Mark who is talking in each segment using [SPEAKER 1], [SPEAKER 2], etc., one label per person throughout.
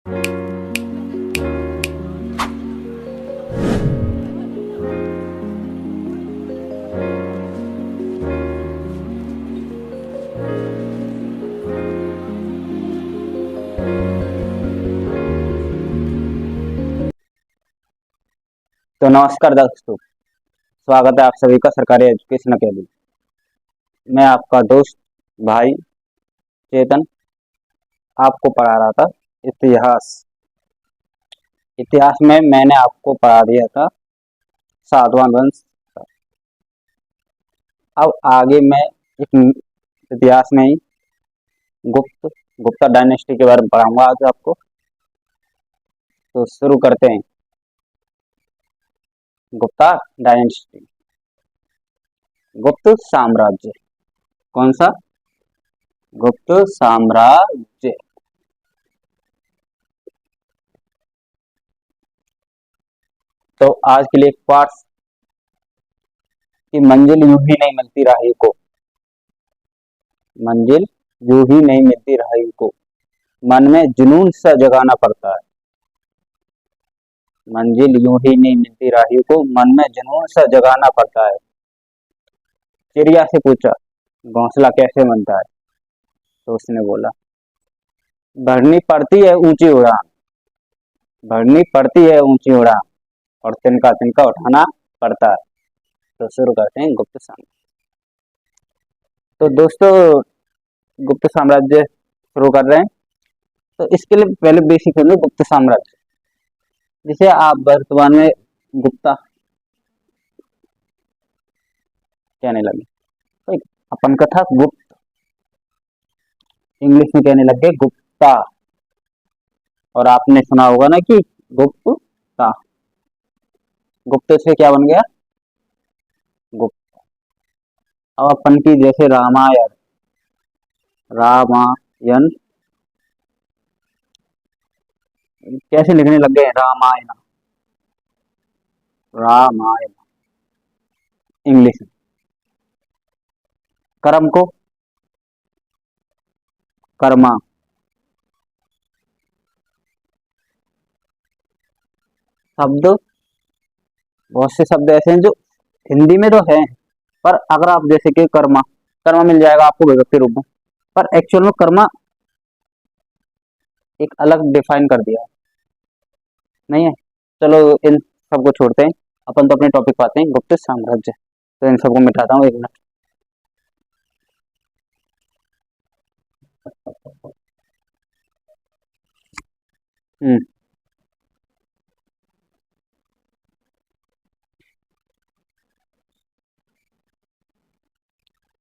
[SPEAKER 1] तो नमस्कार दोस्तों, स्वागत है आप सभी का सरकारी एजुकेशन अकेडमी। मैं आपका दोस्त भाई चेतन आपको पढ़ा रहा था इतिहास। इतिहास में मैंने आपको पढ़ा दिया था सातवां वंश। अब आगे मैं इतिहास में ही गुप्ता डायनेस्टी के बारे में पढ़ाऊंगा आज आपको। तो शुरू करते हैं। गुप्ता डायनेस्टी, गुप्त साम्राज्य। कौन सा? गुप्त साम्राज्य। तो आज के लिए एक पाठ कि मंजिल यूं ही नहीं मिलती राही को, मंजिल यूं ही नहीं मिलती राही को, मन में जुनून सा जगाना पड़ता है। मंजिल यूं ही नहीं मिलती राही को, मन में जुनून सा जगाना पड़ता है। चिड़िया से पूछा घोंसला कैसे बनता है, तो उसने बोला भरनी पड़ती है ऊंची उड़ान, भरनी पड़ती है ऊंची उड़ान, और तिनका तिनका उठाना पड़ता है। तो शुरू करते हैं गुप्त साम्राज्य। तो दोस्तों, गुप्त साम्राज्य शुरू कर रहे हैं। तो इसके लिए पहले बेसिक समझो गुप्त साम्राज्य, जिसे आप वर्तमान में गुप्ता कहने लगे। तो अपन का था गुप्त, इंग्लिश में कहने लग गए गुप्ता। और आपने सुना होगा ना कि गुप्ता, गुप्त से क्या बन गया? गुप्त। अब अपन की जैसे रामायण, रामायण कैसे लिखने लग गए? रामायण, रामायण इंग्लिश में। कर्म को कर्मा, शब्द, बहुत से शब्द ऐसे हैं जो हिंदी में तो है, पर अगर आप जैसे कि कर्मा, कर्मा मिल जाएगा आपको विभक्ति रूप में, पर एक्चुअल में कर्मा एक अलग डिफाइन कर दिया है, नहीं है। चलो इन सबको छोड़ते हैं, अपन तो अपने टॉपिक पे आते हैं, गुप्त साम्राज्य। तो इन सबको मिटाता हूँ, एक मिनट। हम्म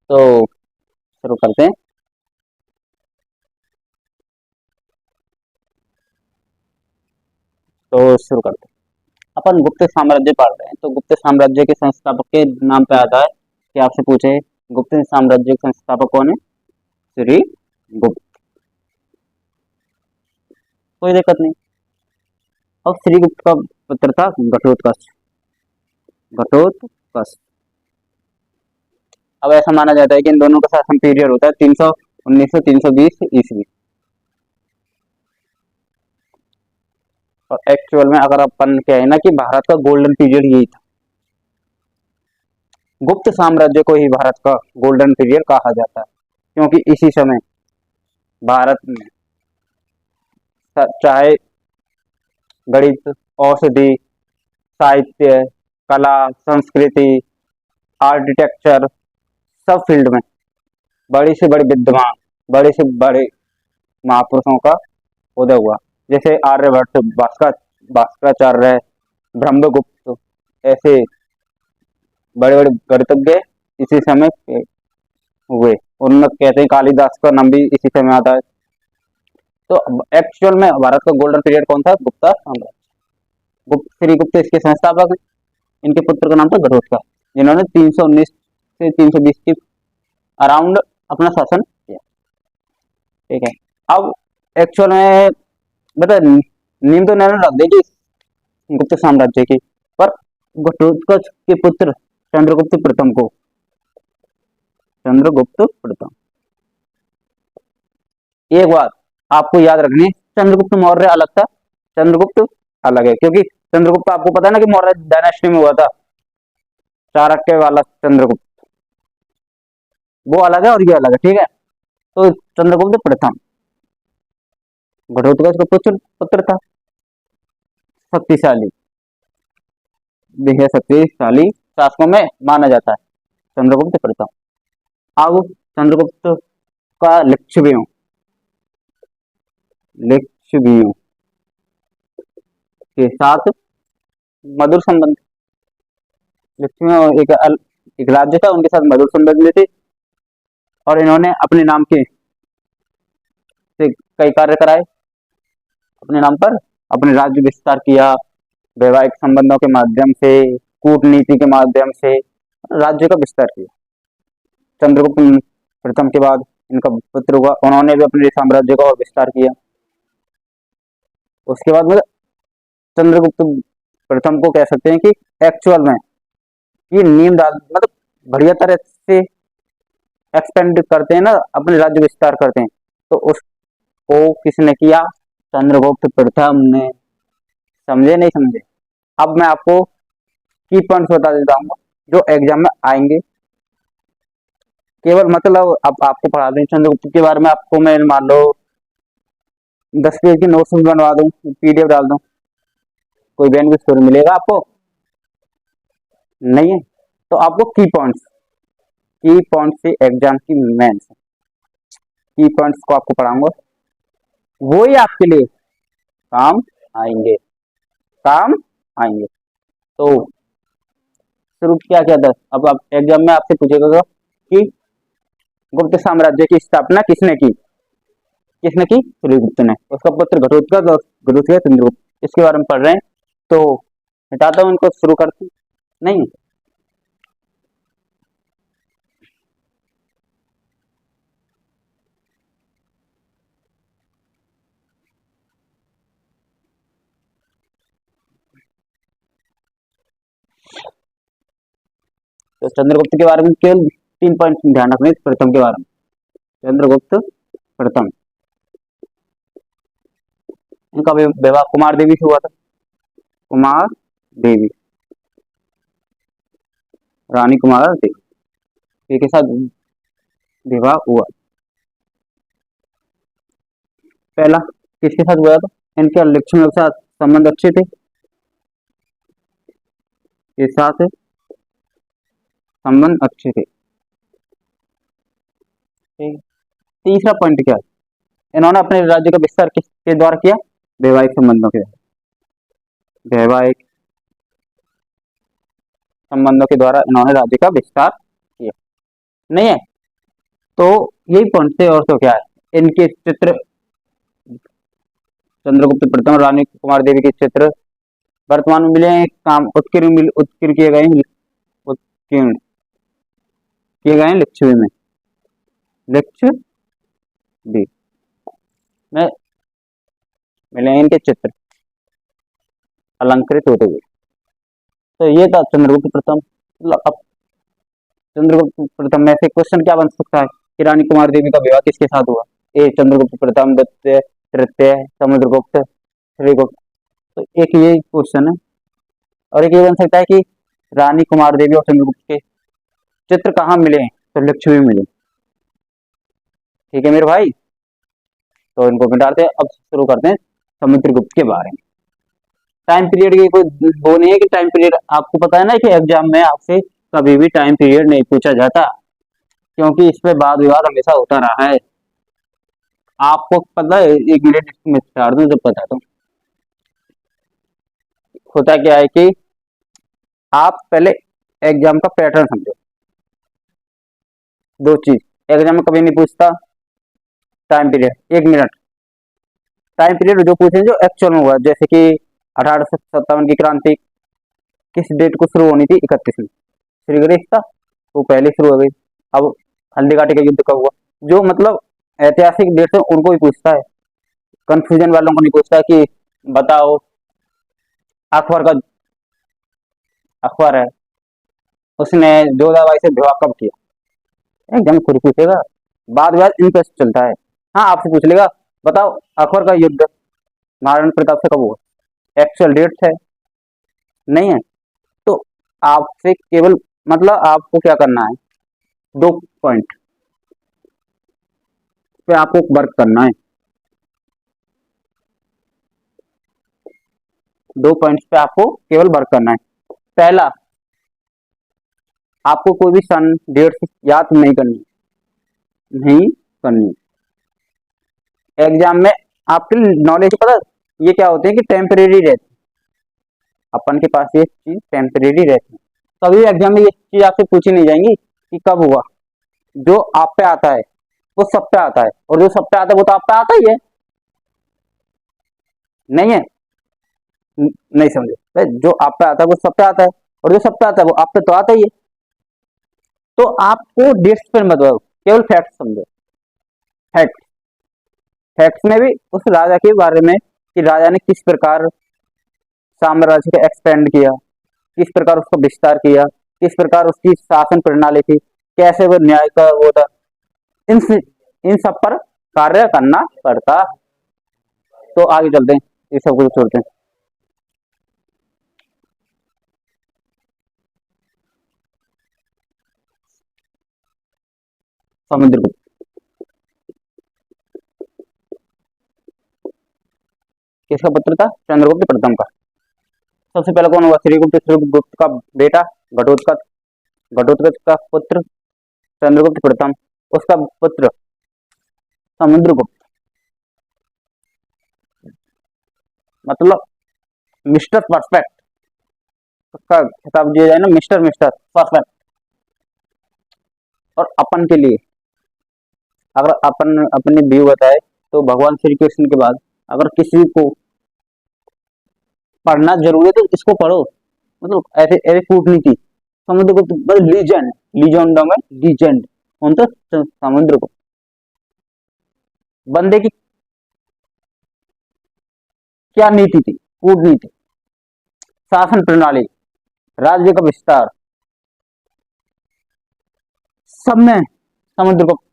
[SPEAKER 1] तो शुरू करते हैं। तो शुरू करते हैं, अपन गुप्त साम्राज्य पढ़ रहे हैं। तो गुप्त साम्राज्य के संस्थापक के नाम पे आता है कि आपसे पूछे गुप्त साम्राज्य के संस्थापक कौन है? श्री गुप्त। कोई दिक्कत नहीं। अब श्री गुप्त का पुत्र था घटोत्कच, घटोत्कच। अब ऐसा माना जाता है कि इन दोनों का शासन पीरियड होता है 319 से 320 ईस्वी। और एक्चुअल में अगर अपन कहें ना कि भारत का गोल्डन पीरियड यही था, गुप्त साम्राज्य को ही भारत का गोल्डन पीरियड कहा जाता है, क्योंकि इसी समय भारत में चाहे गणित, औषधि, साहित्य, कला, संस्कृति, आर्किटेक्चर, सब फील्ड में बड़ी से बड़े विद्वान, बड़े से बड़े महापुरुषों का उदय हुआ। जैसे आर्यभट्ट, भास्कराचार्य, ब्रह्मगुप्त, ऐसे बड़े बड़े गणितज्ञ इसी समय हुए। उनमें कहते हैं कालिदास का नाम भी इसी समय आता है। तो एक्चुअल में भारत का गोल्डन पीरियड कौन था? गुप्ता साम्राज्य। श्री गुप्त इसके संस्थापक। इनके पुत्र का नाम था घटोत्कच, जिन्होंने 319 से 320 की अराउंड अपना शासन किया। ठीक है। अब एक्चुअल में बता, नींव तो मैंने रख देगी गुप्त साम्राज्य की, पर घटोत्कच के पुत्र चंद्रगुप्त प्रथम को, चंद्रगुप्त प्रथम, एक बात आपको याद रखनी है, चंद्रगुप्त मौर्य अलग था, चंद्रगुप्त अलग है, क्योंकि चंद्रगुप्त आपको पता है ना कि मौर्य डायनेस्टी में हुआ था, चाणक्य वाला चंद्रगुप्त, वो अलग है और ये अलग है, ठीक है। तो चंद्रगुप्त प्रथम घटोत्कच का पुत्र पुत्र था, शक्तिशाली, देखिए शक्तिशाली शासकों में माना जाता है चंद्रगुप्त प्रथम। अब चंद्रगुप्त का लिच्छवियों के साथ मधुर संबंध, लिच्छवियों एक राज्य था, उनके साथ मधुर संबंध थे, और इन्होंने अपने नाम के से कई कार्य कराए, अपने नाम पर अपने राज्य विस्तार किया, वैवाहिक संबंधों के माध्यम से, कूटनीति के माध्यम से राज्य का विस्तार किया। चंद्रगुप्त प्रथम के बाद इनका पुत्र हुआ, उन्होंने भी अपने साम्राज्य का और विस्तार किया। उसके बाद मतलब चंद्रगुप्त प्रथम को कह सकते हैं कि एक्चुअल में ये नींव डाल, मतलब बढ़िया तरह से एक्सपेंड करते हैं ना, अपने राज्य विस्तार करते हैं, तो उसको किसने किया? चंद्रगुप्त प्रथम ने। समझे नहीं समझे? अब मैं आपको की पॉइंट्स बता देता हूँ जो एग्जाम में आएंगे, केवल मतलब अब आपको पढ़ा दें चंद्रगुप्त के बारे में, आपको मैं मान लो 10 पेज की नोट्स बनवा दूं, पीडीएफ डाल दूं, कोई बेनिफिट स्टोरी मिलेगा आपको? नहीं है। तो आपको की पॉइंट्स से एग्जाम की मेंस की पॉइंट्स को आपको पढ़ाऊंगा, वो ही आपके लिए काम आएंगे, काम आएंगे। तो शुरू क्या क्या था, अब आप एग्जाम में आपसे पूछेगा कि गुप्त साम्राज्य की स्थापना किसने की? किसने की? सूर्यगुप्त ने। उसका पुत्र घटोत्कच और घटोत्कच चंद्रगुप्त, इसके बारे में पढ़ रहे हैं, तो हटाता हूं इनको, शुरू करते नहीं। तो चंद्रगुप्त के बारे में केवल 3 पॉइंट ध्यान रखने, प्रथम के बारे में, चंद्रगुप्त प्रथम, इनका विवाह कुमार देवी से हुआ था, कुमार देवी, रानी कुमार देवी के साथ विवाह हुआ। पहला किसके साथ हुआ था? इनके लक्ष्मण के साथ संबंध अच्छे थे, के साथ संबंध अच्छे थे। तीसरा पॉइंट क्या है? इन्होंने अपने राज्य का विस्तार किसके द्वारा किया? वैवाहिक संबंधों के, वैवाहिक संबंधों के द्वारा इन्होंने राज्य का विस्तार किया। नहीं है? तो यही पॉइंट थे, और तो क्या है, इनके चित्र, चंद्रगुप्त प्रथम रानी कुमार देवी के चित्र वर्तमान में मिले हैं, काम उत्कीर्ण किए गए हैं, उत्कीर्ण किए गए हैं लिच्छवी में, लिच्छवी में मिले हैं इनके चित्र अलंकृत होते हुए। तो ये था चंद्रगुप्त प्रथम। अब चंद्रगुप्त प्रथम में से क्वेश्चन क्या बन सकता है कि रानी कुमार देवी का विवाह किसके साथ हुआ? ए चंद्रगुप्त प्रथम, द्वितीय, तृतीय, समुद्रगुप्त, श्रीगुप्त। तो एक ये क्वेश्चन है, और एक ये बन सकता है कि रानी कुमार देवी और चंद्रगुप्त के चित्र कहाँ मिले हैं? तो लिच्छवी मिले। ठीक है मेरे भाई, तो इनको मिटाते हैं। अब शुरू करते हैं समुद्रगुप्त के बारे में। टाइम पीरियड की कोई वो नहीं है कि टाइम पीरियड, आपको पता है ना कि एग्जाम में आपसे कभी भी टाइम पीरियड नहीं पूछा जाता, क्योंकि इस पे वाद विवाद हमेशा होता रहा है। आपको पता है, एक मिनट में चार दूं जब बताता हूँ। होता क्या है कि आप पहले एग्जाम का पैटर्न समझो। दो चीज एग्जाम में कभी नहीं पूछता, time period, 1 minute time period जो पूछे जो एक्चुअल में हुआ, जैसे कि 1857 की क्रांति किस डेट को शुरू होनी थी? 31 में श्री गणेश था, वो पहले शुरू हो गई। अब हल्दीघाटी का युद्ध कब हुआ? जो मतलब ऐतिहासिक डेट है उनको ही पूछता है, कंफ्यूजन वालों को नहीं पूछता कि बताओ अकबर का, अकबर है उसने जोधाबाई से विवाह कब किया? एकदम खुद पूछेगा, बाद इन पर चलता है। हाँ आपसे पूछ लेगा बताओ अकबर का युद्ध महाराणा प्रताप से कब हुआ? एक्चुअल डेट है नहीं है। तो आपसे केवल मतलब आपको क्या करना है, 2 पॉइंट पे आपको वर्क करना है, 2 पॉइंट्स पे आपको केवल वर्क करना है। पहला, आपको कोई भी सन डेट याद नहीं करनी, नहीं करनी। एग्जाम में आपके नॉलेज पता ये क्या होते हैं कि टेम्परेरी रहते हैं, अपन के पास ये चीज टेम्परेरी रहती है। कभी एग्जाम में ये चीज आपसे पूछी नहीं जाएंगी कि कब हुआ। जो आप पे आता है वो सब पे आता है, और जो सब पे आता है वो तो आप पे आता ही है, नहीं है? नहीं समझे? तो जो आप पे आता है वो सब पे आता है, और जो सब पे आता है वो आप पे तो आता ही है। तो आपको डेट्स पर मत बताओ, केवल फैक्ट समझो। फैक्ट, फैक्ट्स में भी उस राजा के बारे में कि राजा ने किस प्रकार साम्राज्य को एक्सपेंड किया, किस प्रकार उसका विस्तार किया, किस प्रकार उसकी शासन प्रणाली थी, कैसे वो न्याय का वो था, इन इन सब पर कार्य करना पड़ता। तो आगे चलते हैं, इस सब को छोड़ते हैं। समुद्रगुप्त किसका पुत्र था? चंद्रगुप्त प्रथम का। सबसे पहले कौन हुआ? श्रीगुप्त, श्रीगुप्त का बेटा घटोत्कच, घटोत्कच का पुत्र चंद्रगुप्त प्रथम, उसका पुत्र समुद्रगुप्त, मतलब मिस्टर परफेक्ट, उसका खिताब दिया जाए ना, मिस्टर मिस्टर परफेक्ट। और अपन के लिए अगर अपन अपनी व्यू बताए तो भगवान श्री कृष्ण के बाद अगर किसी को पढ़ना जरूरी है तो इसको पढ़ो, मतलब ऐसे ऐसे कूटनीति। समुद्रगुप्त मतलब लीजेंड, लीजेंडो में लीजेंड कौन था? समुद्रगुप्त। बंदे की क्या नीति थी? कूटनीति, शासन प्रणाली, राज्य का विस्तार, सब में समुद्रगुप्त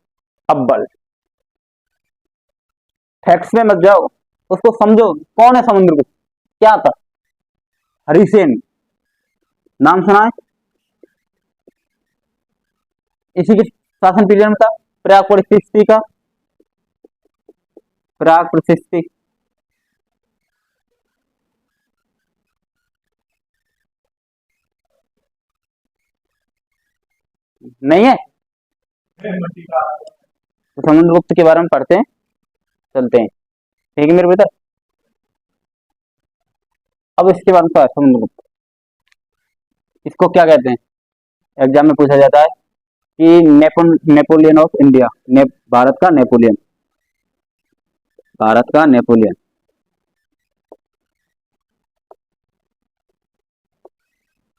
[SPEAKER 1] अव्वल। फैक्ट्स में मत जाओ, उसको समझो कौन है समुद्रगुप्त, क्या था? हरिसेन नाम सुना है? इसी के शासन पीरियड में था। प्रयाग परिस्थिति का, प्रयाग परिस्थिति नहीं है। तो समुद्रगुप्त के बारे में पढ़ते हैं, चलते हैं, ठीक है मेरे बेटा। अब इसके बारे में क्या है समुद्रगुप्त, इसको क्या कहते हैं? एग्जाम में पूछा जाता है कि नेपोलियन ऑफ इंडिया, भारत का नेपोलियन, भारत का नेपोलियन।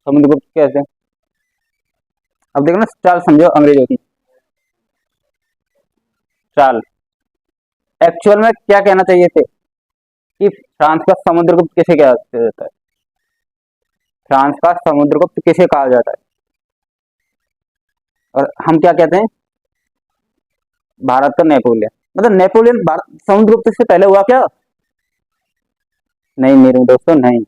[SPEAKER 1] समुद्रगुप्त कैसे? अब देखो ना, चाल समझो अंग्रेजों की चाल। एक्चुअल में क्या कहना चाहिए थे कि फ्रांस का समुद्रगुप्त किसे कहा जाता है? फ्रांस का समुद्रगुप्त किसे कहा जाता है? और हम क्या कहते हैं? भारत का नेपोलियन। मतलब नेपोलियन समुद्रगुप्त से पहले हुआ क्या? नहीं मेरे दोस्तों, नहीं,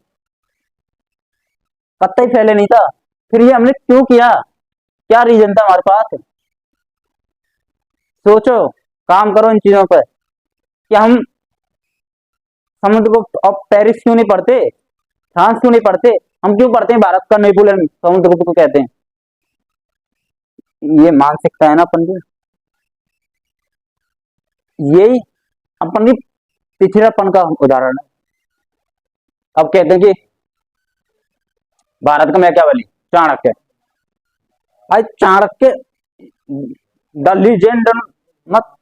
[SPEAKER 1] कतई पहले नहीं था। फिर ये हमने क्यों किया? क्या रीजन था हमारे पास? सोचो, काम करो इन चीजों पर कि हम समुद्रगुप्त ऑफ पेरिस क्यों नहीं पढ़ते, फ्रांस क्यों नहीं पढ़ते, हम क्यों पढ़ते हैं भारत का नेपोलियन समुद्रगुप्त को कहते हैं? ये मानसिकता है ना अपन की, यही अपन की पिछड़ापन का उदाहरण है। अब कहते हैं कि भारत का मैकियावेली चाणक्य, भाई चाणक्य द लीजेंड, मत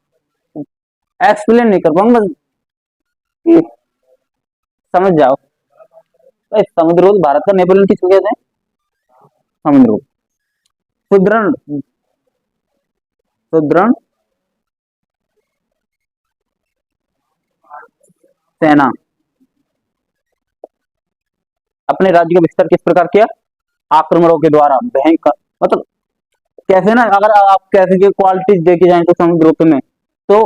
[SPEAKER 1] एक्सप्लेन नहीं कर पाऊंगा, समझ जाओ। भाई समुद्रगुप्त भारत का नेपोलियन किसको कहते हैं? समुद्रगुप्त। सुदृढ़, सुदृढ़ सेना, अपने राज्य का विस्तार किस प्रकार किया? आक्रमणों के द्वारा, भयंकर, मतलब कैसे ना, अगर आप कैसे की क्वालिटीज देखी जाए तो समुद्रगुप्त में तो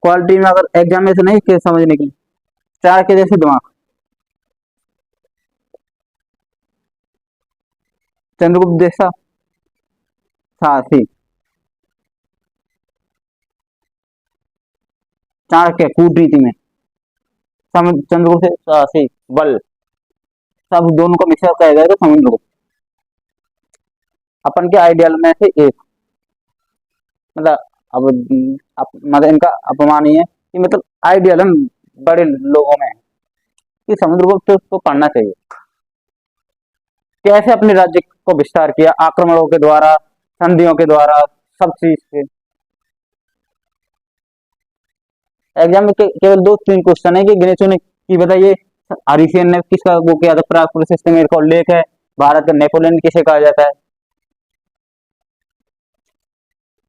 [SPEAKER 1] क्वालिटी में अगर एग्जाम में से नहीं के समझने के लिए, चाणक्य जैसे दिमाग, चंद्रगुप्त जैसा साहसी, चाणक्य कूटनीति में, चंद्रगुप्त से साहसी, बल, सब दोनों को मिक्सअप किया जाए तो समुद्रगुप्त अपन के आइडियल में से एक। मतलब अब मतलब इनका अपमान ही है कि मतलब आइडियल हम बड़े लोगों में है कि समुद्रगुप्त को पढ़ना चाहिए। कैसे अपने राज्य को विस्तार किया, आक्रमणों के द्वारा, संधियों के द्वारा, सब चीज के। एग्जाम में केवल दो तीन क्वेश्चन है कि गिने चुने की बताइए, हरीशियन ने किसका वो किया था, प्राग सिस्टम का उल्लेख है, भारत का नेपोलियन किसे कहा जाता है।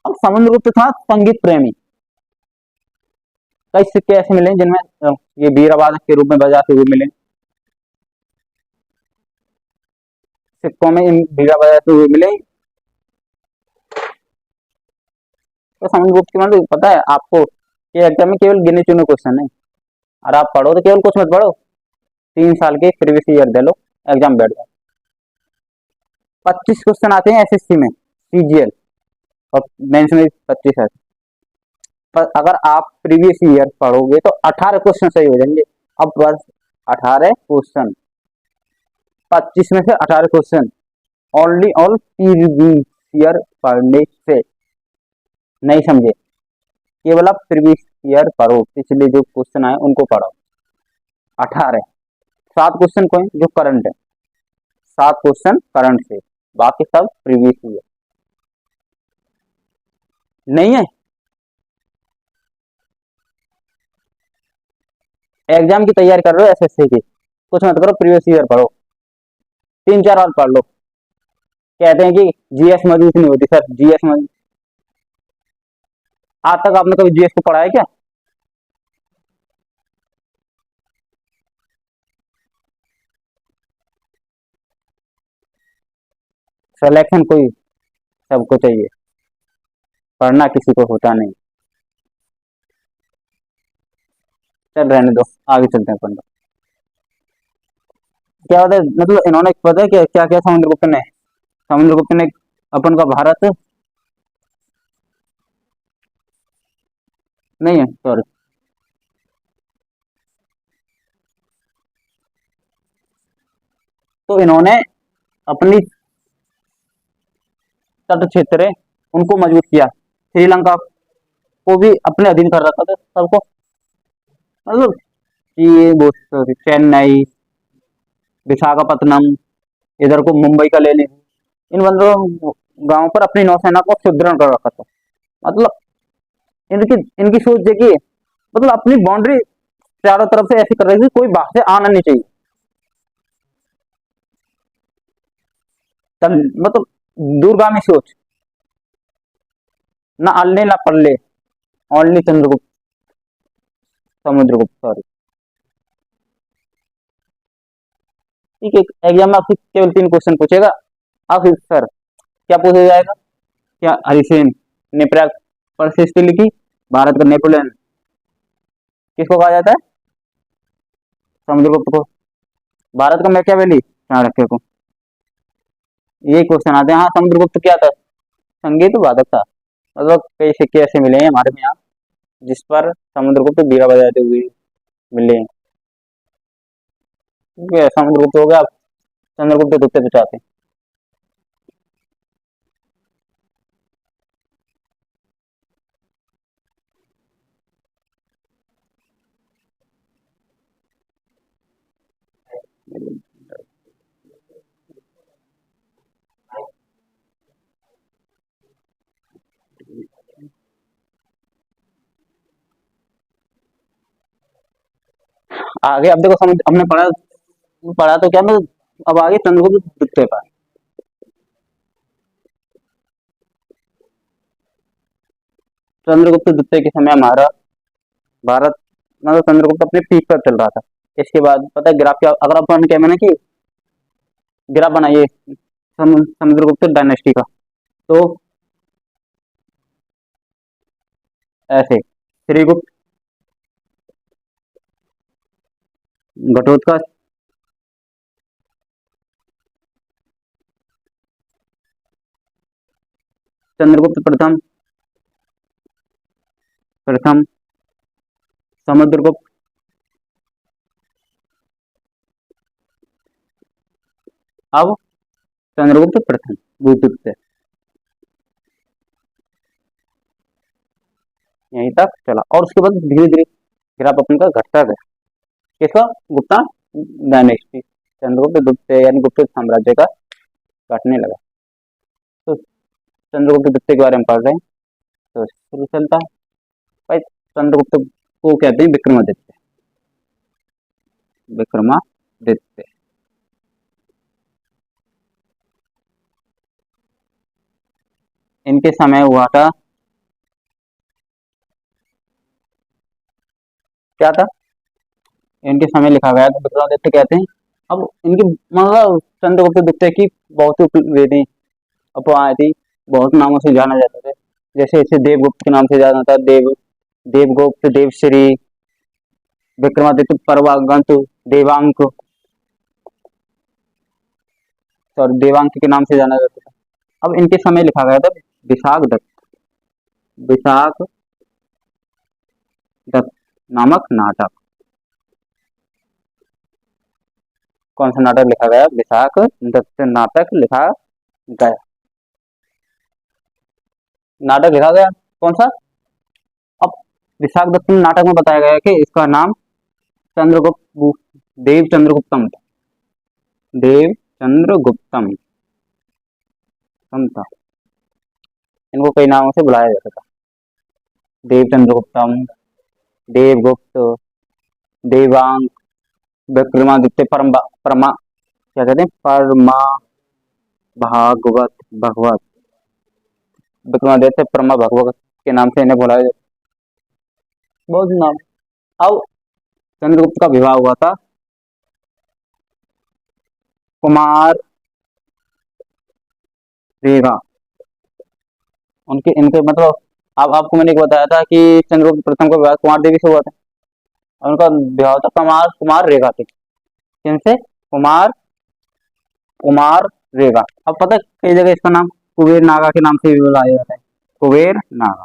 [SPEAKER 1] अब समुद्रगुप्त था संगीत प्रेमी। कई सिक्के ऐसे मिले जिनमें ये वीरवादक के रूप में बजाते हुए मिले, सिक्कों में इन वीरा बजाते हुए मिले। तो समुद्रगुप्त के मतलब पता है आपको, ये एग्जाम में केवल गिने चुने क्वेश्चन है, और आप पढ़ो तो केवल कुछ मत पढ़ो, 3 साल के प्रीवियस ईयर दे लो, एग्जाम बैठ जाओ। 25 क्वेश्चन आते हैं एसएससी में, सीजीएल और मेंस में 25 है। पर अगर आप प्रीवियस ईयर पढ़ोगे तो 18 क्वेश्चन सही हो जाएंगे। अब बस 18 क्वेश्चन, 25 में से 18 question only all previous year पढ़ने से। नहीं समझे, केवल आप प्रीवियस ईयर पढ़ो, पिछले जो क्वेश्चन आए उनको पढ़ो। 18, 7 क्वेश्चन कोई जो करंट है, 7 क्वेश्चन करंट से, बाकी सब प्रीवियस ईयर। नहीं है, एग्जाम की तैयारी कर रहे हो एसएससी की, कुछ मत करो, प्रीवियस ईयर पढ़ो, 3-4 बार पढ़ लो। कहते हैं कि जीएस मजबूत नहीं होती, सर जीएस मजबूत, आज तक आपने कभी जीएस को पढ़ा है क्या? सिलेक्शन कोई सबको चाहिए, पढ़ना किसी को होता नहीं। चल रहने दो, आगे चलते हैं अपन। क्या होता है मतलब इन्होंने पता है कि क्या क्या समुद्रगुप्त ने अपन का भारत, नहीं है सॉरी, तो इन्होंने अपनी तट क्षेत्र है उनको मजबूत किया, श्रीलंका को भी अपने अधीन कर रखा था सबको, मतलब ये वो चेन्नई, विशाखापत्तनम, इधर को मुंबई का ले ली, इन बंदरों गांव पर अपनी नौसेना को सुदृढ़ कर रखा था। मतलब इनकी इनकी सोच देखिए, मतलब अपनी बाउंड्री चारों तरफ से ऐसी कर रही थी कोई बाहर से आना नहीं चाहिए। मतलब दूरगामी सोच, ना अल्ले ना पल्ले, ओनली चंद्रगुप्त, समुद्रगुप्त सॉरी। ठीक है, एग्जाम में आपसे केवल 3 क्वेश्चन पूछेगा, आप सर क्या पूछा जाएगा, क्या हरिसेन ने प्रयाग परिशिष्टि लिखी, भारत का नेपोलियन किसको कहा जाता है, समुद्रगुप्त को, भारत का मैकियावेली चाणक्य को। ये क्वेश्चन आते हैं। हाँ समुद्रगुप्त क्या था, संगीत वादक था। मतलब कई सिक्के ऐसे मिले हैं हमारे में यहाँ जिस पर समुद्रगुप्त बीड़ा बजाते हुए मिले हैं। ठीक है, समुद्रगुप्त हो गया, चंद्रगुप्त दूसरे पूछाते हैं। आगे अब देखो समझ, हमने पढ़ा पढ़ा तो क्या मतलब, अब आगे चंद्रगुप्त द्वितीय का, चंद्रगुप्त द्वितीय के समय हमारा भारत, मतलब चंद्रगुप्त अपने पीक पर चल रहा था। इसके बाद पता है ग्राफ क्या, अगर अपन क्या मैंने कि ग्राफ बनाइए समुद्रगुप्त डायनेस्टी का, तो ऐसे श्रीगुप्त, घटोत्कच, चंद्रगुप्त प्रथम, प्रथम, समुद्रगुप्त, अब चंद्रगुप्त प्रथम, गुप्त, यहीं तक चला और उसके बाद धीरे धीरे ग्राफ अपन का घटता गया। किसका? गुप्ता डायनेस्टी, चंद्रगुप्त द्वितीय यानी गुप्त साम्राज्य का घटने लगा। तो चंद्रगुप्त द्वितीय के बारे में पढ़ रहे हैं तो शुरू चलता है भाई। चंद्रगुप्त को कहते हैं विक्रमादित्य, विक्रमादित्य। इनके समय हुआ था, क्या था इनके समय लिखा गया था विक्रमादित्य कहते हैं। अब इनकी मतलब चंद्रगुप्त द्वितीय की बहुत ही वेदी अफवाहें थी, बहुत नामों से जाना जाता था। जैसे इसे देवगुप्त के नाम से जाना था, देवगुप्त, देवश्री, विक्रमादित्य परवागंत, देवांक, सॉरी देवांक के नाम से जाना जाता था। अब इनके समय लिखा गया था विशाख दत्त, विशाख दत्त नामक नाटक। कौन सा नाटक लिखा गया? विशाख दत्त नाटक लिखा गया। नाटक लिखा गया कौन सा? अब विशाख दत्त नाटक में बताया गया है कि इसका नाम चंद्रगुप्त, देव चंद्रगुप्तम था, देव चंद्रगुप्तम था। इनको कई नामों से बुलाया जाता था, देव चंद्रगुप्तम, देवगुप्त, देवांग, विक्रमादित्य, परमा क्या कहते हैं, परमा भागवत, भगवत, विक्रमादित्य परमा भगवत के नाम से इन्हें बुलाया जाता, बहुत नाम। अब चंद्रगुप्त का विवाह हुआ था कुमार रेगा, उनके इनके मतलब अब आपको मैंने एक बताया था कि चंद्रगुप्त प्रथम का विवाह कुमार देवी से हुआ था और उनका विवाह था कुमार कुमार रेगा थे। किनसे? कुमार कुमार रेगा। अब पता है कई जगह इसका नाम कुबेर नागा के नाम से भी बुलाया जाता है, कुबेर नागा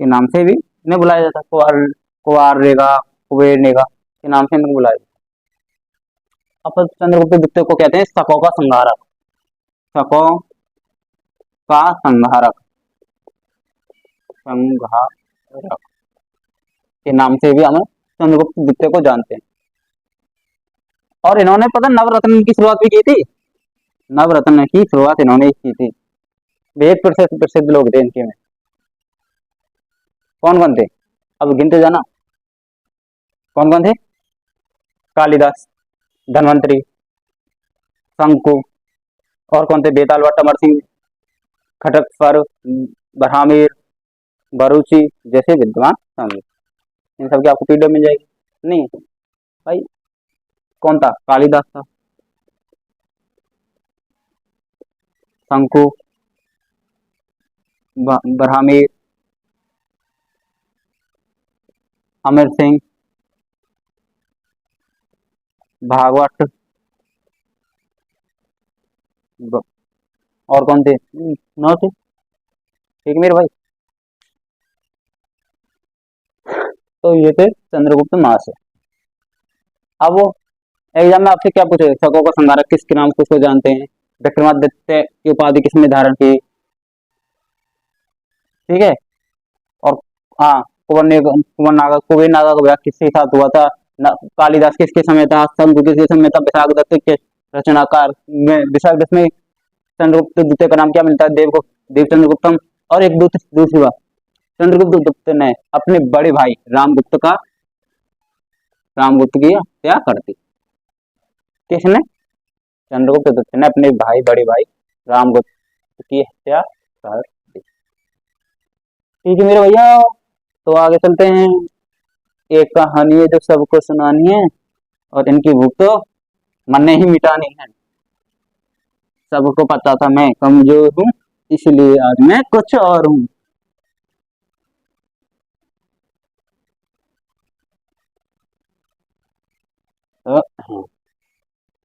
[SPEAKER 1] के नाम से भी इन्हें बुलाया जाता है, कुमार कुमार रेगा, कुबेर नेगा के नाम से इनको बुलाया जाता है। अब चंद्रगुप्त द्वितीय को कहते हैं शकों का संहारक, शकों का संहारक, संहारक के नाम से भी हम चंद्रगुप्त द्वितीय को जानते हैं। और इन्होंने पता नवरत्न की शुरुआत भी की थी, नवरत्न की शुरुआत इन्होंने की थी। वे एक प्रसिद्ध प्रसिद्ध लोग थे इनके में। कौन कौन थे? अब गिनते जाना, कौन कौन थे? कालिदास, धनवंतरी, शंकु, और कौन थे? बेताल भट्ट, अमर सिंह, खटकपर, बरहामीर, बरूची जैसे विद्वान शामिल। इन सबकी आपको पीडीएफ मिल जाएगी। नहीं भाई, कौन था? कालिदास था, शंकु, बरहामीर, अमर सिंह, भागवत, और कौन थे? नौ थे, ठीक मेरे भाई। तो ये थे चंद्रगुप्त मौर्य। अब वो एग्जाम में आपसे क्या पूछे, शकों का संहारक किसके नाम किसको जानते हैं, विक्रमादित्य की उपाधि किसने धारण की, ठीक है। और हाँ, कुंवर नागा, कुबेर नागा का विवाह किसके साथ हुआ था, कालिदास किसके समय था, शंकु किसके समय था, विशाख दत्त के रचनाकार में विशाख दत्त में चंद्रगुप्त द्वितीय का नाम क्या मिलता है? देवगुप्त, देव चंद्रगुप्तम। और एक दूसरी बात, चंद्रगुप्त गुप्त ने अपने बड़े भाई रामगुप्त की हत्या कर दी। किसने? चंद्रगुप्त गुप्त ने अपने बड़े भाई रामगुप्त की हत्या कर दी। ठीक है मेरे भैया, तो आगे चलते हैं। एक कहानी है जो सबको सुनानी है और इनकी भूख तो मन ने ही मिटानी है। सबको पता था मैं कमजोर हूँ, इसलिए आज मैं कुछ और हूँ। तो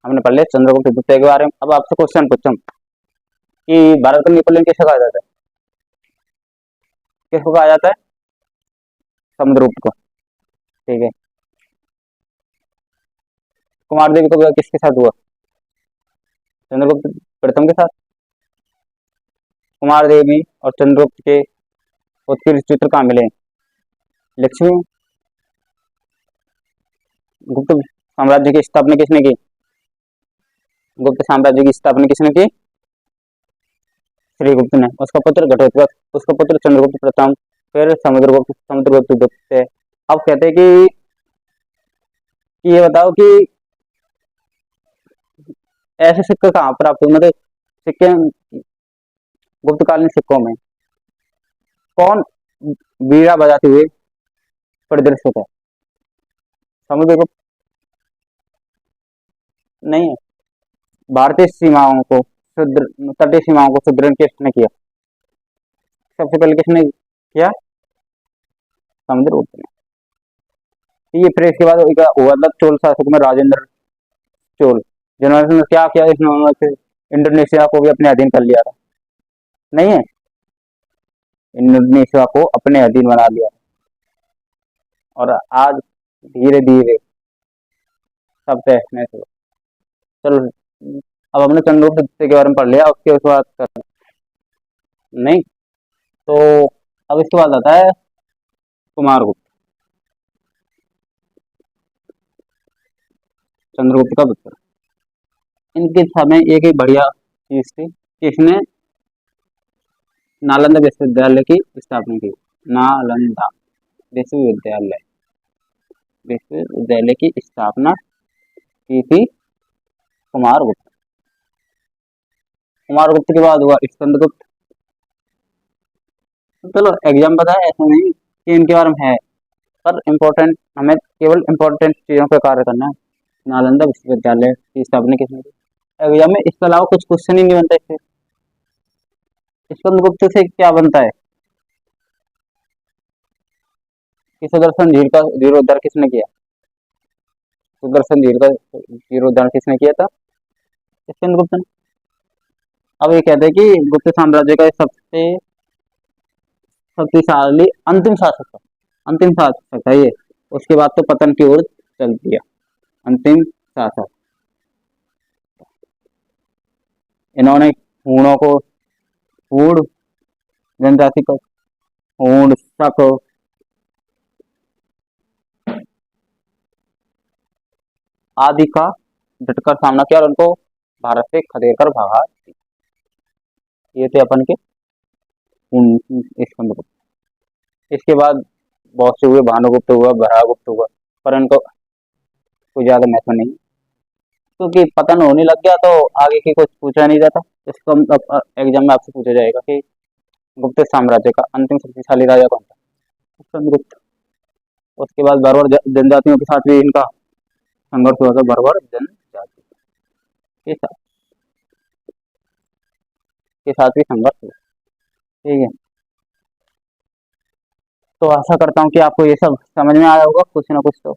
[SPEAKER 1] हमने पढ़ लिया चंद्रगुप्त द्वितीय के बारे में। अब आपसे क्वेश्चन पूछूं कि भारत का नेपोलियन किसे कहा जाता है? किसको कहा जाता है? समुद्रगुप्त को। ठीक है। कुमार देवी का विवाह किसके साथ हुआ? चंद्रगुप्त प्रथम के साथ। कुमार देवी और चंद्रगुप्त के उत्कीर्ण चित्र कहाँ मिले? लक्ष्मी। गुप्त साम्राज्य की स्थापना किसने की? गुप्त साम्राज्य की स्थापना किसने की? श्रीगुप्त ने। उसका पुत्र घटोत्कच, उसका पुत्र चंद्रगुप्त प्रथम, फिर समुद्रगुप्त, समुद्रगुप्त द्वितीय। अब कहते हैं कि ये बताओ कि ऐसे सिक्के कहाँ प्राप्त हुए, मतलब सिक्के गुप्तकालीन सिक्कों में कौन बीड़ा बजाते हुए प्रदर्शित है? समुद्रगुप्त नहीं है। भारतीय सीमाओं को सुदृढ़, तटीय सीमाओं को सुदृढ़ किसने किया? सबसे पहले किसने किया? समुद्रगुप्त ने। ये फिर इसके बाद एक हुआ था चोल शासक में राजेंद्र चोल, जिन्होंने क्या किया, इन्होंने इंडोनेशिया को भी अपने अधीन कर लिया था। नहीं है, इंडोनेशिया को अपने अधीन बना लिया और आज धीरे धीरे सब तहस नहस हुआ। चलो, अब हमने चंद्रगुप्त द्वितीय के बारे में पढ़ लिया, उसके बाद कर नहीं तो अब इसके बाद आता है कुमारगुप्त, चंद्रगुप्त का पुत्र। इनके समय एक ही बढ़िया चीज थी कि इसने नालंदा विश्वविद्यालय की स्थापना की। नालंदा विश्वविद्यालय, विश्वविद्यालय की स्थापना की थी कुमारगुप्त। कुमारगुप्त के बाद हुआ स्कंदगुप्त। चलो एग्जाम पता है, ऐसा नहीं कि इनके बारे में है, पर इम्पोर्टेंट हमें केवल इम्पोर्टेंट चीजों पर कार्य करना है। नालंदा विश्वविद्यालय की स्थापना किसने की? एग्जाम में इसके अलावा कुछ क्वेश्चन ही नहीं बनता इससे। स्कंदगुप्त से क्या बनता है कि सुदर्शन झील का जीर्णोद्धार किसने किया? सुदर्शन झील का जीर्णोद्धार किसने किया था? स्कंदगुप्त ने। अब ये कहते हैं कि गुप्त साम्राज्य का सबसे शक्तिशाली अंतिम शासक था, अंतिम शासक था ये। उसके बाद तो पतन की ओर चल दिया। अंतिम शासक, इन्होंने हूणों को, हूण जनजाति को, हूण शक आदि का डटकर सामना किया और उनको भारत से खदेड़ कर भगा। ये थे अपन के स्कंदगुप्त। इसके बाद बहुत से हुए, भानुगुप्त हुआ, वराहगुप्त हुआ, पर इनको कोई ज्यादा महत्व नहीं, क्योंकि पतन होने लग गया तो आगे की कुछ पूछा नहीं जाता। इसको एग्जाम में आपसे पूछा जाएगा कि गुप्त साम्राज्य का अंतिम शक्तिशाली राजा कौन था? स्कंदगुप्त। उसके बाद बर्बर जनजातियों के साथ भी इनका संघर्ष हुआ था, बर्बर जनजाति के साथ, भी संघर्ष हुआ। ठीक है, तो आशा करता हूँ कि आपको ये सब समझ में आया होगा कुछ ना कुछ तो।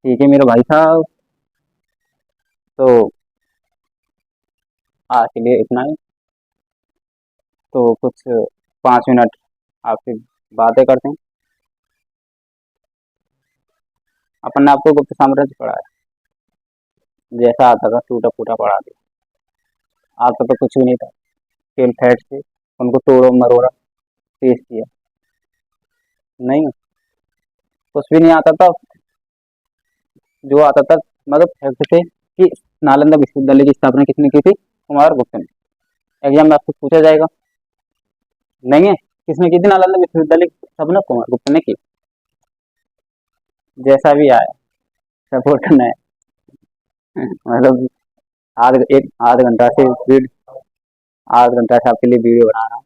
[SPEAKER 1] ठीक है मेरे भाई साहब, तो आज के लिए इतना ही। तो कुछ 5 मिनट आपसे बातें करते हैं। अपन ने आपको गुप्त साम्राज्य पढ़ाया, जैसा आता था टूटा फूटा पढ़ा दिया। आपका तो कुछ भी नहीं था, केवल फैक्ट थे, उनको तोड़ो मरोड़ा पेश किया। नहीं, कुछ भी नहीं आता था। जो आता था मतलब फैक्ट थे कि नालंदा विश्वविद्यालय की स्थापना किसने की थी? कुमारगुप्त ने। एग्जाम में आपसे पूछा जाएगा। नहीं है, किसने की थी नालंदा विश्वविद्यालय की स्थापना? कुमारगुप्त ने की। जैसा भी आया सपोर्ट करना है। मतलब आध घंटा से आध घंटा से आपके लिए वीडियो बना रहा हूँ,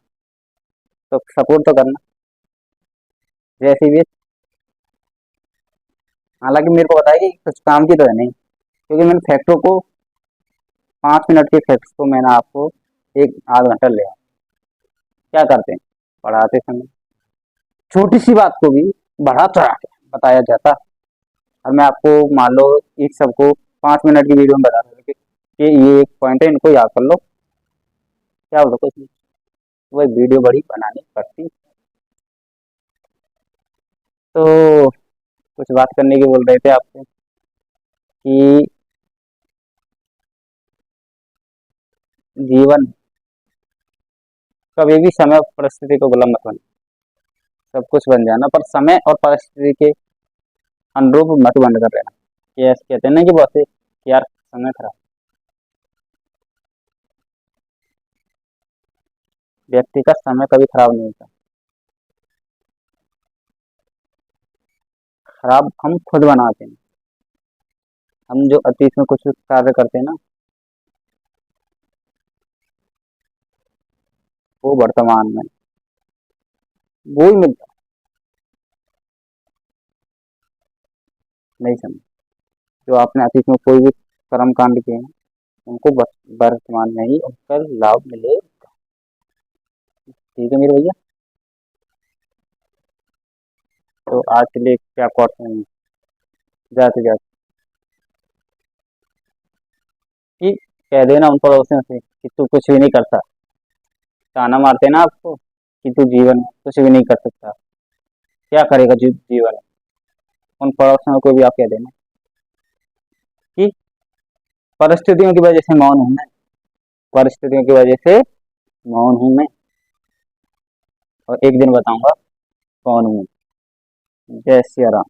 [SPEAKER 1] तो सपोर्ट तो करना जैसे भी। हालांकि मेरे को पता है कि कुछ काम की तो है नहीं, क्योंकि मैंने फैक्टों को 5 मिनट के फैक्ट्स को मैंने आपको एक आध घंटा लिया। क्या करते हैं पढ़ाते समय छोटी सी बात को भी बढ़ा चढ़ा के बताया जाता, और मैं आपको मान लो एक सबको 5 मिनट की वीडियो में बता रहा हूँ कि ये एक पॉइंट है, इनको याद कर लो, क्या होगा कुछ नहीं। वही वीडियो बड़ी बनानी पड़ती। तो कुछ बात करने की बोल रहे थे आपसे कि जीवन कभी भी समय और परिस्थिति को गुलाम मत बनो। सब कुछ बन जाना पर समय और परिस्थिति के अनुरूप मत बन कर रहना। ये ऐसे कहते हैं ना कि बहुत से कि यार समय खराब, व्यक्ति का समय कभी खराब नहीं होता। खराब हम खुद बनाते हैं। हम जो अतीत में कुछ कार्य करते हैं ना, वो वर्तमान में वो ही मिलता नहीं समझ। जो आपने अतीत में कोई भी कर्म कांड किए हैं, उनको वर्तमान में ही उनका लाभ मिले। ठीक है मेरे भैया। तो आज के लिए क्या कहते हैं, जाते जाते कि कह देना उन पड़ोसियों से कि तू कुछ भी नहीं करता। ताना मारते ना आपको कि तू जीवन में कुछ भी नहीं कर सकता, क्या करेगा जीवन में। उन पड़ोसियों को भी आप कह देना कि परिस्थितियों की वजह से मौन हूं मैं, परिस्थितियों की वजह से मौन हूं मैं, और एक दिन बताऊंगा कौन हूँ। जय सिया राम।